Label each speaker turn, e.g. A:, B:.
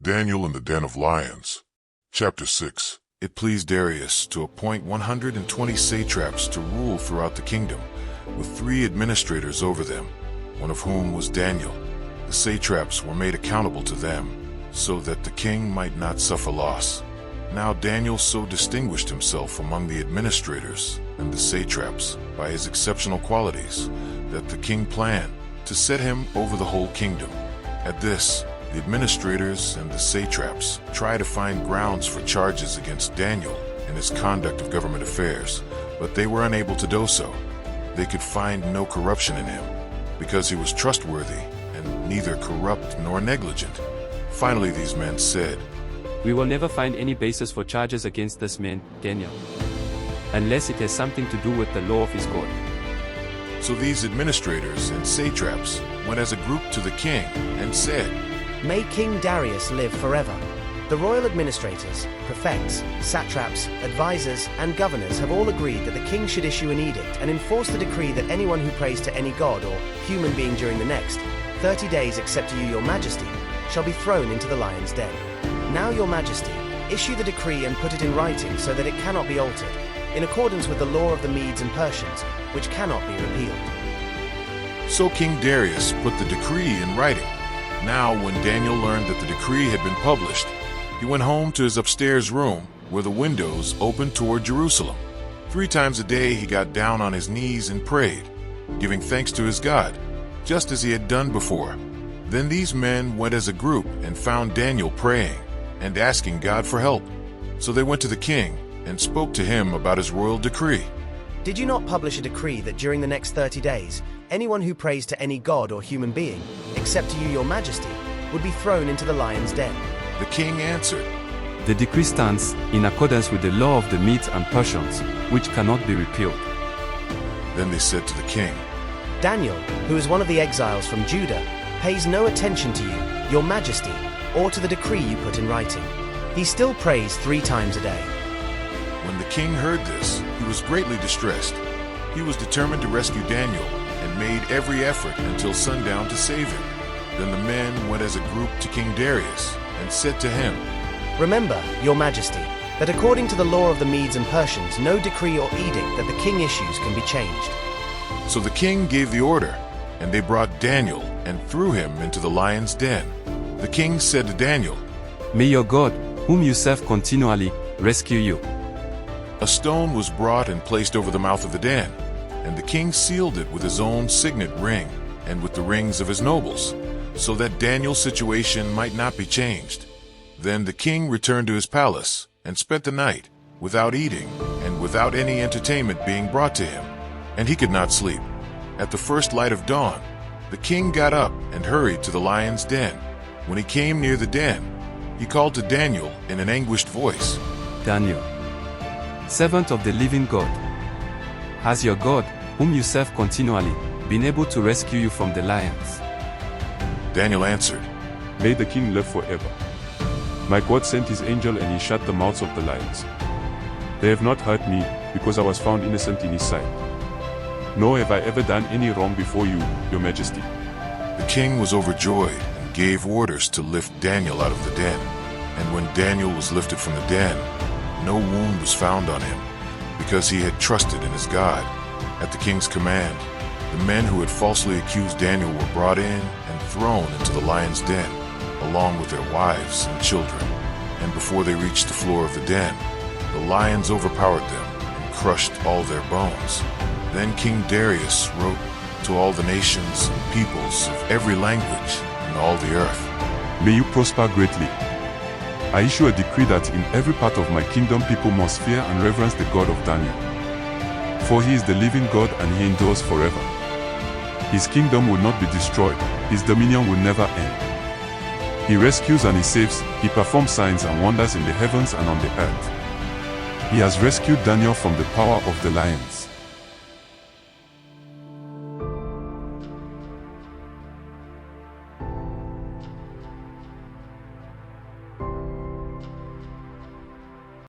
A: Daniel in the Den of Lions. Chapter 6.
B: It pleased Darius to appoint 120 satraps to rule throughout the kingdom, with 3 administrators over them, one of whom was Daniel. The satraps were made accountable to them, so that the king might not suffer loss. Now Daniel so distinguished himself among the administrators and the satraps by his exceptional qualities that the king planned to set him over the whole kingdom. At this, the administrators and the satraps tried to find grounds for charges against Daniel in his conduct of government affairs, but they were unable to do so. They could find no corruption in him, because he was trustworthy and neither corrupt nor negligent. Finally, these men said,
C: "We will never find any basis for charges against this man, Daniel, unless it has something to do with the law of his God."
B: So these administrators and satraps went as a group to the king and said,
D: "May King Darius live forever. The royal administrators, prefects, satraps, advisors, and governors have all agreed that the king should issue an edict and enforce the decree that anyone who prays to any god or human being during the next 30 days except to you, your majesty, shall be thrown into the lion's den. Now, your majesty, issue the decree and put it in writing so that it cannot be altered, in accordance with the law of the Medes and Persians, which cannot be repealed."
B: So King Darius put the decree in writing. Now, when Daniel learned that the decree had been published, he went home to his upstairs room, where the windows opened toward Jerusalem. 3 times a day he got down on his knees and prayed, giving thanks to his God, just as he had done before. Then these men went as a group and found Daniel praying and asking God for help. So they went to the king and spoke to him about his royal decree.
D: "Did you not publish a decree that during the next 30 days, anyone who prays to any god or human being, except to you, your majesty, would be thrown into the lion's den?"
B: The king answered,
C: The decree stands in accordance with the law of the Medes and Persians, which cannot be repealed.
B: Then they said to the king,
D: "Daniel, who is one of the exiles from Judah, pays no attention to you, your majesty, or to the decree you put in writing. He still prays 3 times a day."
B: When the king heard this, he was greatly distressed. He was determined to rescue Daniel and made every effort until sundown to save him. Then the men went as a group to King Darius and said to him,
D: "Remember, your majesty, that according to the law of the Medes and Persians, no decree or edict that the king issues can be changed."
B: So the king gave the order, and they brought Daniel and threw him into the lion's den. The king said to Daniel,
C: May your God, whom you serve continually, rescue you.
B: A stone was brought and placed over the mouth of the den, and the king sealed it with his own signet ring and with the rings of his nobles, so that Daniel's situation might not be changed. Then the king returned to his palace and spent the night without eating and without any entertainment being brought to him, and he could not sleep. At the first light of dawn, the king got up and hurried to the lion's den. When he came near the den, he called to Daniel in an anguished voice,
C: Daniel, servant of the living God, has your God, whom you serve continually, been able to rescue you from the lions?
B: Daniel answered,
E: May the king live forever. My God sent his angel and he shut the mouths of the lions. They have not hurt me, because I was found innocent in his sight. Nor have I ever done any wrong before you, your majesty.
B: The king was overjoyed and gave orders to lift Daniel out of the den. And when Daniel was lifted from the den, no wound was found on him, because he had trusted in his God. At the king's command, the men who had falsely accused Daniel were brought in and thrown into the lion's den, along with their wives and children. And before they reached the floor of the den, the lions overpowered them and crushed all their bones. Then King Darius wrote to all the nations and peoples of every language in all the earth,
E: May you prosper greatly. I issue a decree that in every part of my kingdom people must fear and reverence the God of Daniel. For he is the living God and he endures forever. His kingdom will not be destroyed, his dominion will never end. He rescues and he saves, he performs signs and wonders in the heavens and on the earth. He has rescued Daniel from the power of the lions.